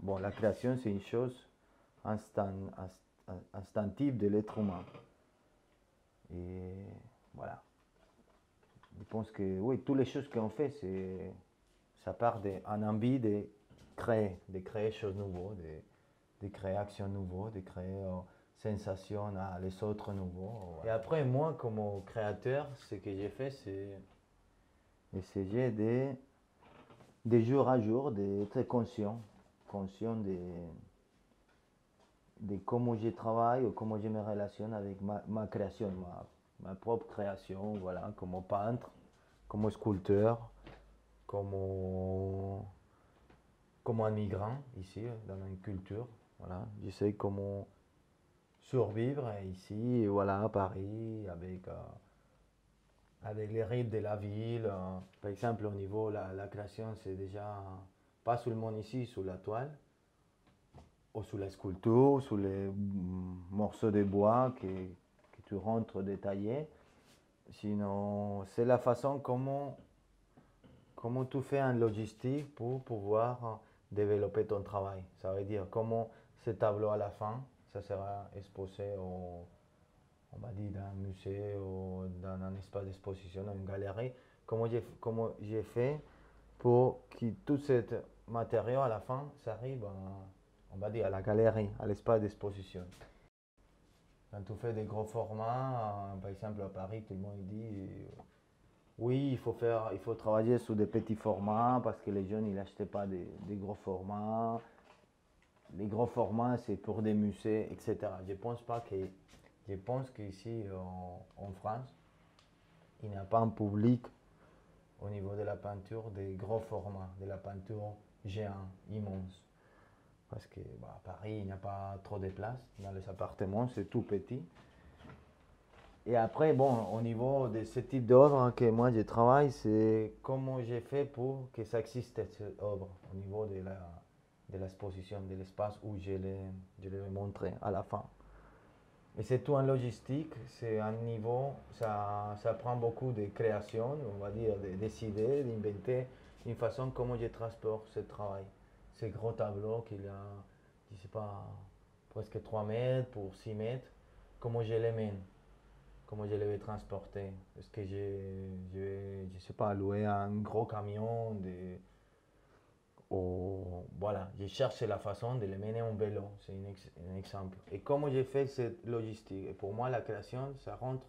bon, la création, c'est une chose instinctive de l'être humain. Et voilà. Je pense que oui, toutes les choses qu'on fait, ça part d'un envie de créer choses nouvelles, de créer actions nouvelles, de créer sensations à les autres nouveaux. Et après, moi, comme créateur, ce que j'ai fait, c'est essayer de jour à jour, d'être conscient de comment je travaille ou comment je me relationne avec ma création, ma propre création, voilà, comme peintre, comme sculpteur, comme, comme un migrant ici, dans une culture. Voilà. J'essaie comment survivre ici, voilà, à Paris, avec les rythmes de la ville. Par exemple, au niveau de la création, c'est déjà pas seulement ici, sous la toile, ou sous la sculpture, sous les morceaux de bois que tu rentres détaillés. Sinon, c'est la façon comment tu fais en logistique pour pouvoir développer ton travail. Ça veut dire comment ce tableau à la fin, ça sera exposé on va dire, dans un musée ou dans un espace d'exposition, dans une galerie. Comment j'ai fait pour que tout ce matériau à la fin, ça arrive, on va dire, à la galerie, à l'espace d'exposition. Quand tu fais des gros formats, par exemple à Paris, tout le monde dit oui, il faut travailler sur des petits formats parce que les jeunes ils n'achetaient pas des gros formats. Les gros formats, c'est pour des musées, etc. Je pense qu'ici en France, il n'y a pas un public au niveau de la peinture des gros formats, de la peinture géante, immense. Parce que à Paris, il n'y a pas trop de place. Dans les appartements, c'est tout petit. Et après, bon, au niveau de ce type d'œuvre que moi je travaille, c'est comment j'ai fait pour que ça existe cette œuvre au niveau de l'exposition, de l'espace où je l'ai montré à la fin. Et c'est tout en logistique, c'est un niveau, ça prend beaucoup de création, on va dire, de décider, d'inventer une façon comment je transporte ce travail. Ces gros tableaux qu'il y a, je ne sais pas, presque 3 mètres pour 6 mètres, comment je les mène, comment je les vais transporter. Est-ce que je sais pas, louer un gros camion voilà, je cherche la façon de les mener en vélo, c'est un exemple. Et comment j'ai fait cette logistique? Et pour moi, la création, ça rentre.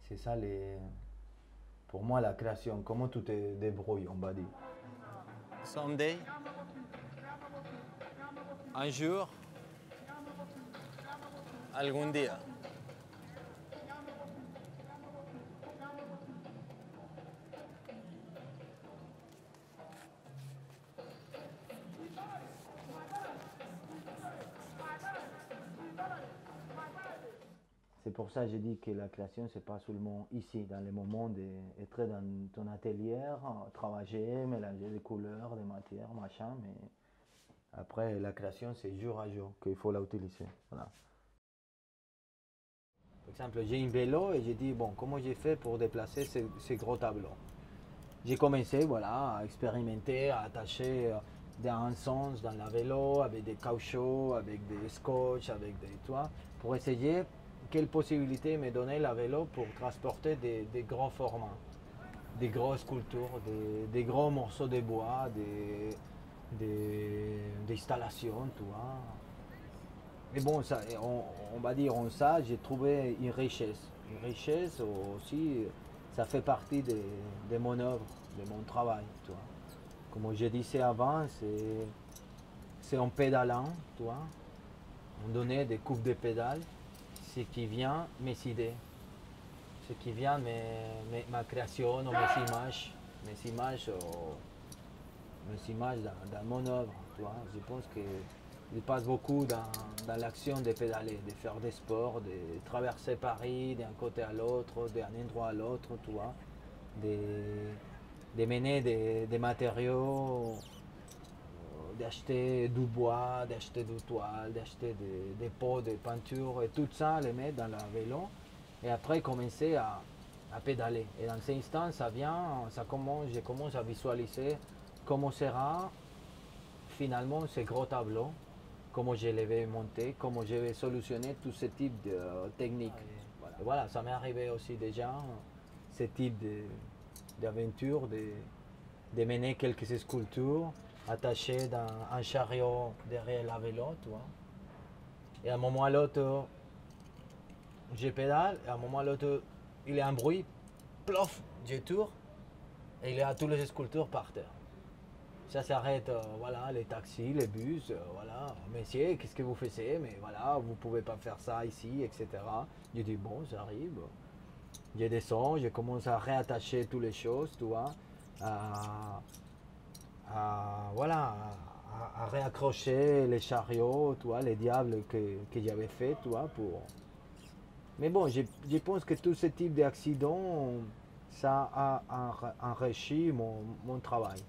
C'est ça, pour moi, la création, comment tu te débrouilles, on va dire. Someday, un jour, algún día. C'est pour ça que j'ai dit que la création, c'est pas seulement ici, dans les moments d'être dans ton atelier, travailler, mélanger des couleurs, des matières, machin, mais après, la création, c'est jour à jour qu'il faut l'utiliser. Voilà. Par exemple, j'ai un vélo et j'ai dit, bon, comment j'ai fait pour déplacer ces gros tableaux? J'ai commencé, voilà, à expérimenter, à attacher des hameçons dans la vélo avec des caoutchoucs, avec des scotch, avec des toits, pour essayer quelle possibilité me donnait la vélo pour transporter des grands formats, des grosses sculptures, des gros morceaux de bois, des installations, tu vois. Mais bon, ça, on va dire en ça, j'ai trouvé une richesse. Une richesse aussi, ça fait partie de mon œuvre, de mon travail. Tu vois. Comme je disais avant, c'est en pédalant, tu vois. On donnait des coups de pédale, ce qui vient mes idées, ce qui vient ma création, mes images dans mon œuvre. Tu vois. Je pense qu'il passe beaucoup dans l'action de pédaler, de faire des sports, de traverser Paris d'un côté à l'autre, d'un endroit à l'autre, tu vois, de mener des matériaux, d'acheter du bois, d'acheter du toile, d'acheter des pots de peinture et tout ça, les mettre dans la vélo et après commencer à pédaler. Et dans cet instant, je commence à visualiser comment sera finalement ce gros tableau, comment je l'avais monté, comment je vais solutionner tous ces types de techniques. Voilà, voilà, ça m'est arrivé aussi déjà, ce type d'aventure, de mener quelques sculptures attachées dans un chariot derrière la vélo, tu vois. Et à un moment à l'autre, je pédale, et à un moment à l'autre, il y a un bruit, plof, je tourne, et il y a tous les sculptures par terre. Ça s'arrête, voilà, les taxis, les bus, voilà, messieurs, qu'est-ce que vous faites? Mais voilà, vous pouvez pas faire ça ici, etc. Je dis, bon, ça arrive. Je descends, je commence à réattacher toutes les choses, tu vois, voilà, à réaccrocher les chariots, tu vois, les diables que j'avais fait, tu vois, pour... Mais bon, je pense que tout ce type d'accident, ça a enrichi mon travail.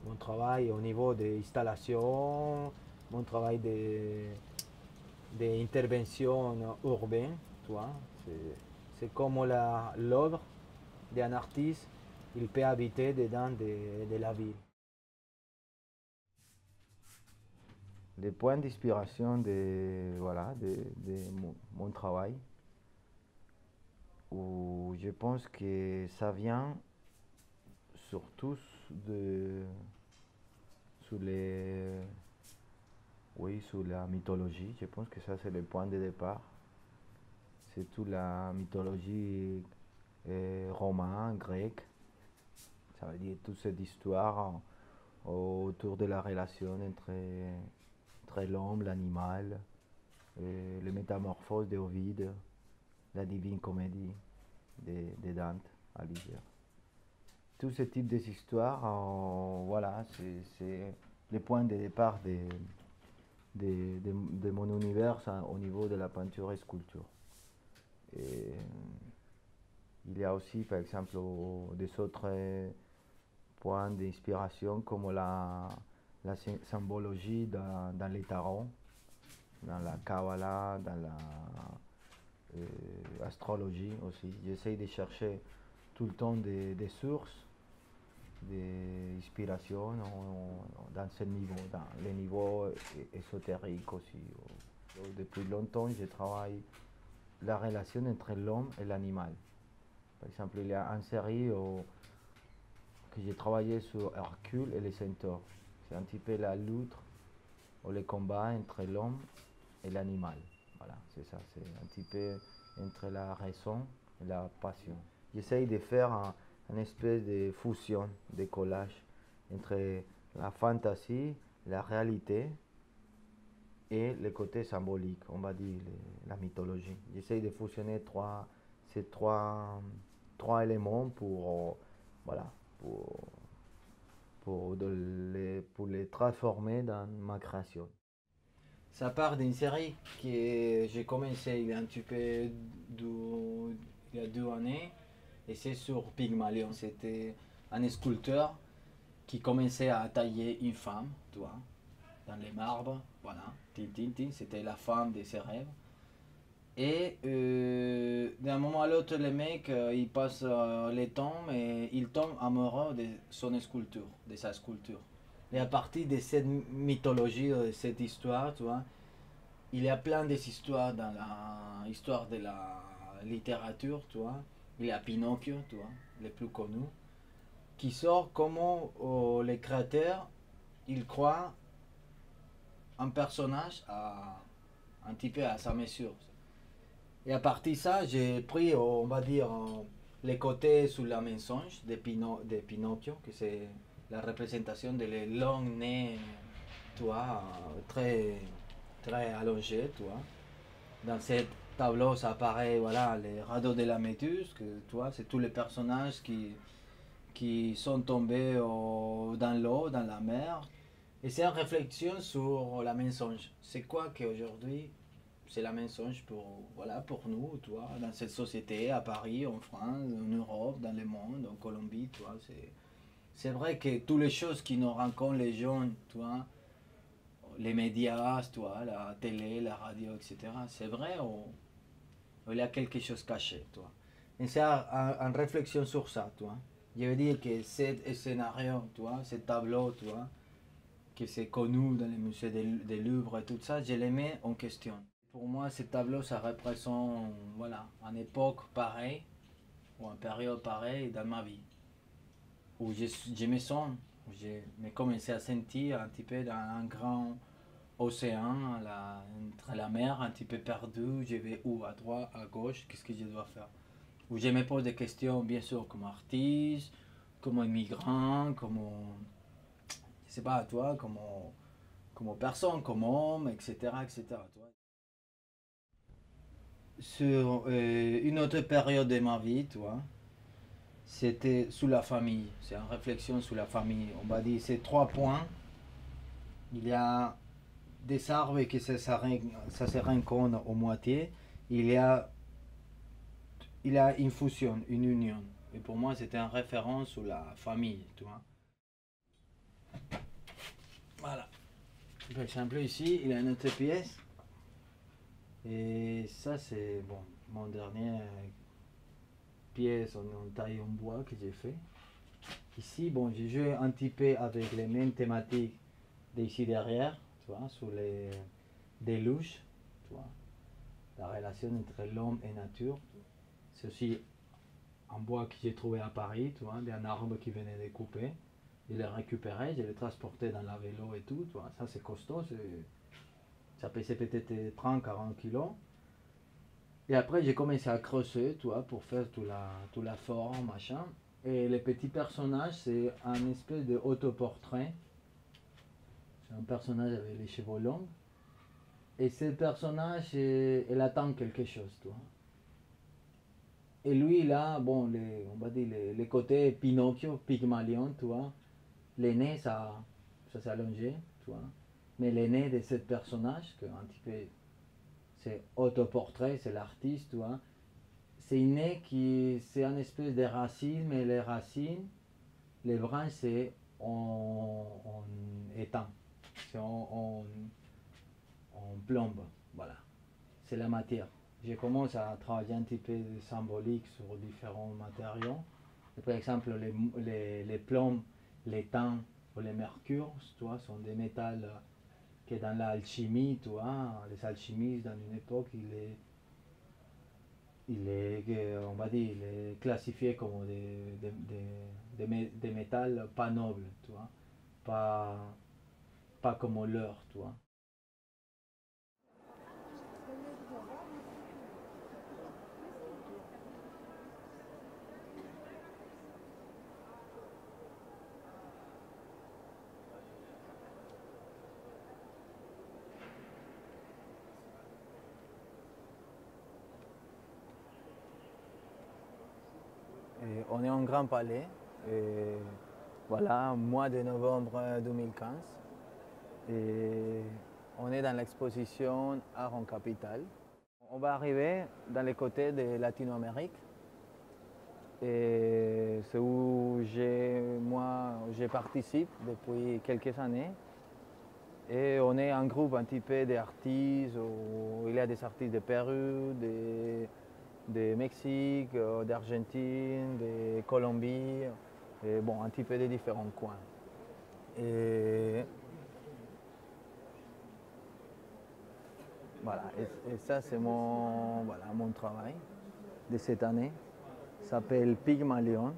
Mon travail au niveau des installations, mon travail d'intervention urbaine, tu vois. C'est comme l'œuvre d'un artiste, il peut habiter dedans de la ville. Les points d'inspiration de, voilà, de mon travail, où je pense que ça vient surtout sous les, oui, sous la mythologie. Je pense que ça c'est le point de départ. C'est toute la mythologie romaine, grecque. Ça veut dire toute cette histoire autour de la relation entre l'homme, l'animal, les métamorphoses d'Ovide, la Divine Comédie de Dante Alighieri. Tout ce type d'histoires, voilà, c'est le point de départ de mon univers au niveau de la peinture et sculpture. Et il y a aussi, par exemple, des autres points d'inspiration comme la symbologie dans les tarots, dans la Kabbalah, dans l'astrologie aussi. J'essaie de chercher tout le temps des sources, des inspirations dans ce niveau, dans les niveaux ésotériques aussi. Depuis longtemps, je travaille la relation entre l'homme et l'animal. Par exemple, il y a une série que j'ai travaillé sur Hercule et les centaures. C'est un petit peu la lutte ou le combat entre l'homme et l'animal. Voilà, c'est ça, c'est un petit peu entre la raison et la passion. J'essaye de faire une espèce de fusion, de collage entre la fantaisie, la réalité et le côté symbolique, on va dire, la mythologie. J'essaye de fusionner ces trois éléments voilà, pour les transformer dans ma création. Ça part d'une série que j'ai commencé il y a un petit peu il y a 2 années, et c'est sur Pygmalion. C'était un sculpteur qui commençait à tailler une femme, tu vois, dans les marbres, voilà, c'était la femme de ses rêves. Et d'un moment à l'autre, le mec, il passe le temps et il tombe amoureux de son sculpture, de sa sculpture. Et à partir de cette mythologie, de cette histoire, tu vois, il y a plein d'histoires dans l'histoire de la littérature, tu vois. Il y a Pinocchio, tu vois, le plus connu, qui sort comment les créateurs, ils croient un personnage un petit peu à sa mesure. Et à partir de ça, j'ai pris, on va dire, les côtés sous la mensonge de Pinocchio, que c'est la représentation de les longs nez, tu vois, très, très allongés, tu vois. Dans ce tableau, ça apparaît, voilà, les radeaux de la Méduse, que tu vois, c'est tous les personnages qui sont tombés dans l'eau, dans la mer. Et c'est une réflexion sur la mensonge. C'est quoi qu'aujourd'hui c'est la mensonge voilà, pour nous, tu vois, dans cette société, à Paris, en France, en Europe, dans le monde, en Colombie, tu vois. C'est vrai que toutes les choses qui nous rencontrent les jeunes, tu vois, les médias, tu vois, la télé, la radio, etc., c'est vrai ou il y a quelque chose caché, tu vois. Et c'est une réflexion sur ça, tu vois. Je veux dire que ce scénario, tu vois, ce tableau, tu vois, que c'est connu dans les musées des Louvre et tout ça, je les mets en question. Pour moi, ces tableaux, ça représente voilà, une époque pareille, ou une période pareille dans ma vie, où je me sens, où j'ai commencé à sentir un petit peu dans un grand océan, entre la mer, un petit peu perdu, je vais où, à droite, à gauche, qu'est-ce que je dois faire? Où je me pose des questions, bien sûr, comme artiste, comme immigrant, comme, je sais pas, toi, comme personne, comme homme, etc., etc. Tu vois. Sur une autre période de ma vie, tu vois, c'était sous la famille. C'est une réflexion sur la famille. On va dire ces 3 points. Il y a des arbres qui ça se rencontrent au moitié. Il y a, il y a une fusion, une union. Et pour moi, c'était une référence sur la famille, tu vois. Voilà. Par exemple, ici, il y a une autre pièce. Et ça, c'est bon, mon dernier pièce en taille en bois que j'ai fait. Ici, bon, j'ai joué un petit peu avec les mêmes thématiques d'ici derrière, tu vois, sur les déluges, tu vois, la relation entre l'homme et la nature. C'est aussi un bois que j'ai trouvé à Paris, tu vois, d'un arbre qui venait de couper. Je l'ai récupéré, je l'ai transporté dans la vélo et tout, tu vois. Ça, c'est costaud, ça pesait peut-être 30-40 kilos. Et après, j'ai commencé à creuser, tu vois, pour faire toute la forme, machin. Et le petit personnage, c'est un espèce de autoportrait. C'est un personnage avec les cheveux longs. Et ce personnage, il attend quelque chose, tu vois. Et lui, il a, bon, on va dire, les côtés Pinocchio, Pygmalion, tu vois. Les nez, ça s'est allongé, tu vois. Mais les nez de ce personnage, que un petit peu, c'est autoportrait, c'est l'artiste, tu vois. C'est une nez qui, c'est une espèce de racine, mais les racines, les branches, c'est en étang, c'est en plombe, voilà. C'est la matière. Je commence à travailler un petit peu de symbolique sur différents matériaux. Et par exemple, les plombes, les thym ou les mercures, tu vois, sont des métals que dans l'alchimie, tu vois, les alchimistes, dans une époque, on va dire, il est classifié comme des métals pas nobles, tu vois, pas, pas comme l'or, tu vois. Et on est en Grand Palais, et voilà, mois de novembre 2015, et on est dans l'exposition Art en Capitale. On va arriver dans les côtés de Latino-Amérique, et c'est où moi, je participe depuis quelques années. Et on est un groupe un petit peu d'artistes, où il y a des artistes de Pérou, de Mexique, d'Argentine, de Colombie, et bon, un petit peu de différents coins. Et voilà, et ça c'est mon travail de cette année. Ça s'appelle Pygmalion.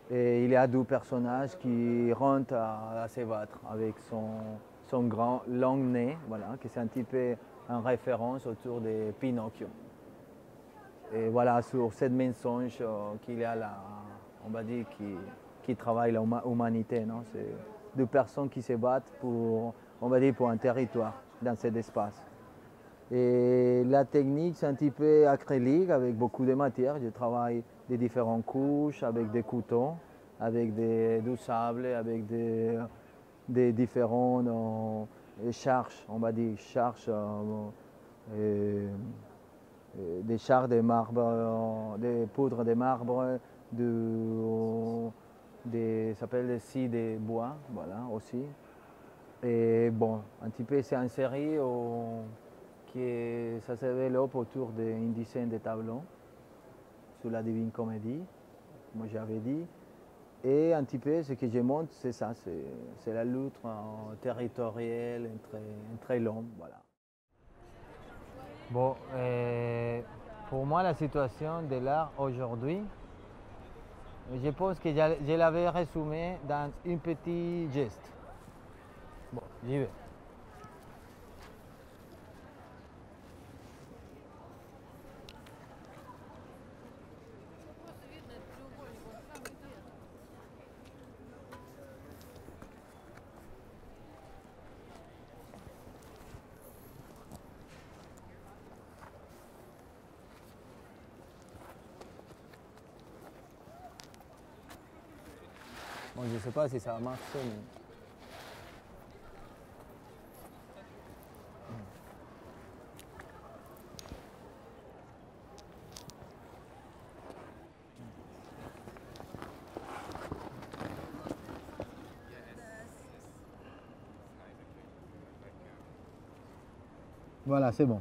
Et il y a 2 personnages qui rentrent à se battre avec son grand long nez, voilà, qui c'est un petit peu en référence autour de Pinocchio. Et voilà, sur cette mensonge qu'il y a là, on va dire, qui travaille l'humanité, non? C'est 2 personnes qui se battent pour, on va dire, pour un territoire dans cet espace. Et la technique, c'est un petit peu acrylique avec beaucoup de matière. Je travaille des différentes couches, avec des couteaux, avec du sable, avec des différents charges, on va dire, charges, des charges de marbre, des poudres de marbre, ça s'appelle des scies de bois, voilà, aussi. Et bon, un petit peu, c'est une série ça se développe autour d'une dizaine de tableaux sur la Divine Comédie, comme j'avais dit. Et un petit peu, ce que je montre, c'est ça, c'est la lutte territoriale entre l'homme. Voilà. Bon, pour moi, la situation de l'art aujourd'hui, je pense que je l'avais résumé dans un petit geste. Bon, j'y vais. Bon, je ne sais pas si ça a marché, mais... Voilà, c'est bon.